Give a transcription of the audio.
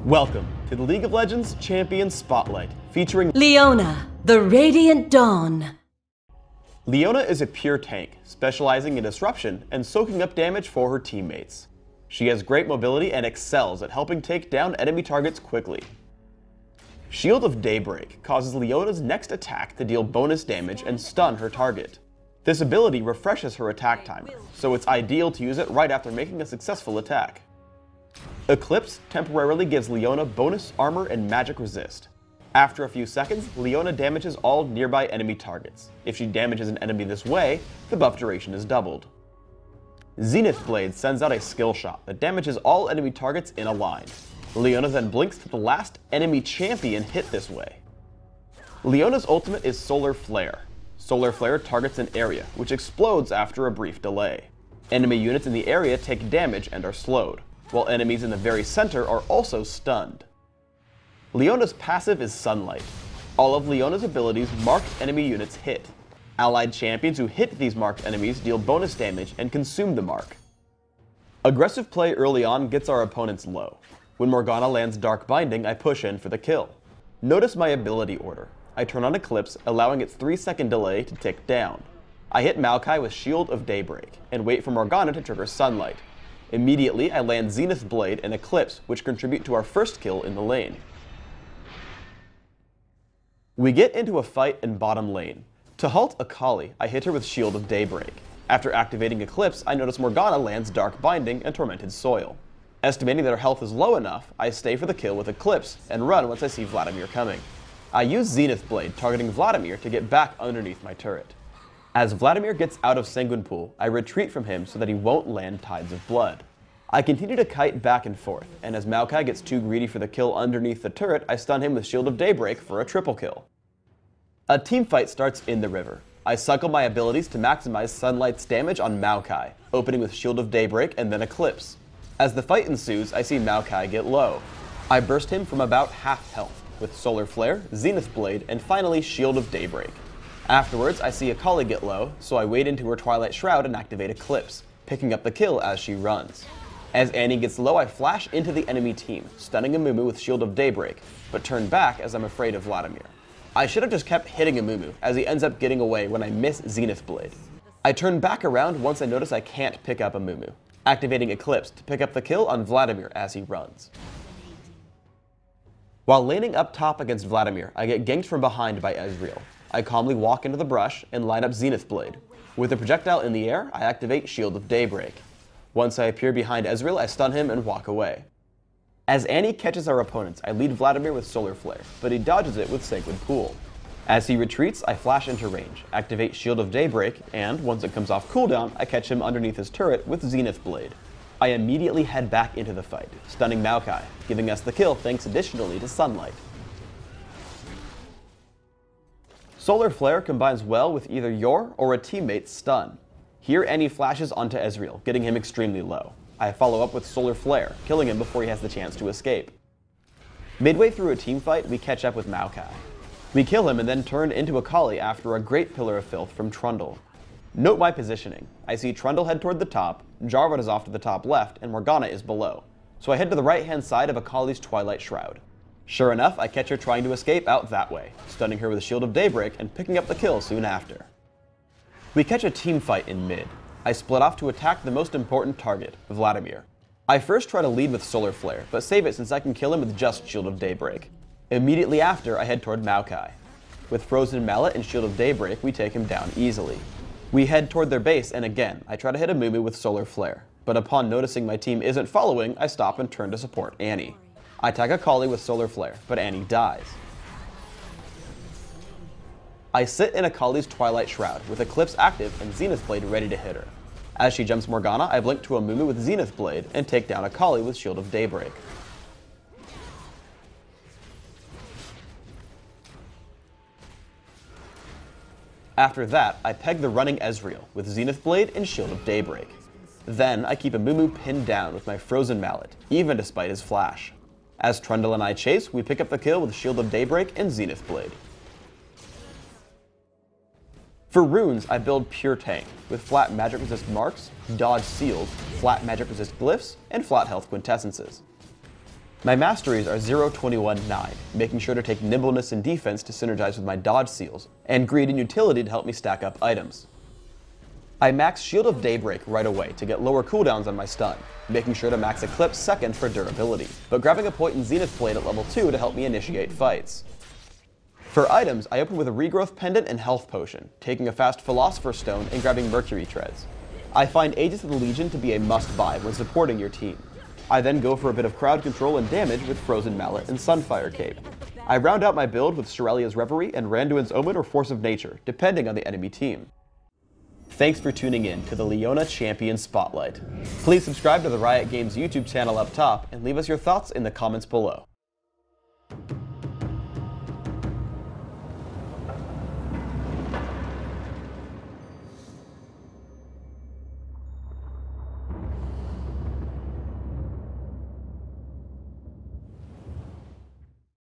Welcome to the League of Legends Champion Spotlight, featuring Leona, the Radiant Dawn. Leona is a pure tank, specializing in disruption and soaking up damage for her teammates. She has great mobility and excels at helping take down enemy targets quickly. Shield of Daybreak causes Leona's next attack to deal bonus damage and stun her target. This ability refreshes her attack timer, so it's ideal to use it right after making a successful attack. Eclipse temporarily gives Leona bonus armor and magic resist. After a few seconds, Leona damages all nearby enemy targets. If she damages an enemy this way, the buff duration is doubled. Zenith Blade sends out a skill shot that damages all enemy targets in a line. Leona then blinks to the last enemy champion hit this way. Leona's ultimate is Solar Flare. Solar Flare targets an area, which explodes after a brief delay. Enemy units in the area take damage and are slowed, while enemies in the very center are also stunned. Leona's passive is Sunlight. All of Leona's abilities marked enemy units hit. Allied champions who hit these marked enemies deal bonus damage and consume the mark. Aggressive play early on gets our opponents low. When Morgana lands Dark Binding, I push in for the kill. Notice my ability order. I turn on Eclipse, allowing its 3-second delay to tick down. I hit Maokai with Shield of Daybreak, and wait for Morgana to trigger Sunlight. Immediately, I land Zenith Blade and Eclipse, which contribute to our first kill in the lane. We get into a fight in bottom lane. To halt Akali, I hit her with Shield of Daybreak. After activating Eclipse, I notice Morgana lands Dark Binding and Tormented Soil. Estimating that her health is low enough, I stay for the kill with Eclipse and run once I see Vladimir coming. I use Zenith Blade targeting Vladimir to get back underneath my turret. As Vladimir gets out of Sanguine Pool, I retreat from him so that he won't land Tides of Blood. I continue to kite back and forth, and as Maokai gets too greedy for the kill underneath the turret, I stun him with Shield of Daybreak for a triple kill. A teamfight starts in the river. I cycle my abilities to maximize Sunlight's damage on Maokai, opening with Shield of Daybreak and then Eclipse. As the fight ensues, I see Maokai get low. I burst him from about half health, with Solar Flare, Zenith Blade, and finally Shield of Daybreak. Afterwards, I see Akali get low, so I wade into her Twilight Shroud and activate Eclipse, picking up the kill as she runs. As Annie gets low, I flash into the enemy team, stunning Amumu with Shield of Daybreak, but turn back as I'm afraid of Vladimir. I should have just kept hitting Amumu, as he ends up getting away when I miss Zenith Blade. I turn back around once I notice I can't pick up Amumu, activating Eclipse to pick up the kill on Vladimir as he runs. While laning up top against Vladimir, I get ganked from behind by Ezreal. I calmly walk into the brush and line up Zenith Blade. With a projectile in the air, I activate Shield of Daybreak. Once I appear behind Ezreal, I stun him and walk away. As Annie catches our opponents, I lead Vladimir with Solar Flare, but he dodges it with Sanguine Pool. As he retreats, I flash into range, activate Shield of Daybreak, and once it comes off cooldown, I catch him underneath his turret with Zenith Blade. I immediately head back into the fight, stunning Maokai, giving us the kill thanks additionally to Sunlight. Solar Flare combines well with either your or a teammate's stun. Here Annie flashes onto Ezreal, getting him extremely low. I follow up with Solar Flare, killing him before he has the chance to escape. Midway through a teamfight, we catch up with Maokai. We kill him and then turn into Akali after a great Pillar of Filth from Trundle. Note my positioning. I see Trundle head toward the top, Jarvan is off to the top left, and Morgana is below. So I head to the right hand side of Akali's Twilight Shroud. Sure enough, I catch her trying to escape out that way, stunning her with a Shield of Daybreak and picking up the kill soon after. We catch a team fight in mid. I split off to attack the most important target, Vladimir. I first try to lead with Solar Flare, but save it since I can kill him with just Shield of Daybreak. Immediately after, I head toward Maokai. With Frozen Mallet and Shield of Daybreak, we take him down easily. We head toward their base, and again, I try to hit Amumu with Solar Flare, but upon noticing my team isn't following, I stop and turn to support Annie. I tag Akali with Solar Flare, but Annie dies. I sit in Akali's Twilight Shroud, with Eclipse active and Zenith Blade ready to hit her. As she jumps Morgana, I blink to Amumu with Zenith Blade, and take down Akali with Shield of Daybreak. After that, I peg the running Ezreal with Zenith Blade and Shield of Daybreak. Then, I keep Amumu pinned down with my Frozen Mallet, even despite his flash. As Trundle and I chase, we pick up the kill with Shield of Daybreak and Zenith Blade. For runes, I build Pure Tank, with flat magic resist marks, dodge seals, flat magic resist glyphs, and flat health quintessences. My masteries are 0-21-9, making sure to take nimbleness and defense to synergize with my dodge seals, and greed and utility to help me stack up items. I max Shield of Daybreak right away to get lower cooldowns on my stun, making sure to max Eclipse second for durability, but grabbing a point in Zenith Blade at level 2 to help me initiate fights. For items, I open with a Regrowth Pendant and Health Potion, taking a fast Philosopher's Stone and grabbing Mercury Treads. I find Aegis of the Legion to be a must-buy when supporting your team. I then go for a bit of crowd control and damage with Frozen Mallet and Sunfire Cape. I round out my build with Shirelia's Reverie and Randuin's Omen or Force of Nature, depending on the enemy team. Thanks for tuning in to the Leona Champion Spotlight. Please subscribe to the Riot Games YouTube channel up top and leave us your thoughts in the comments below.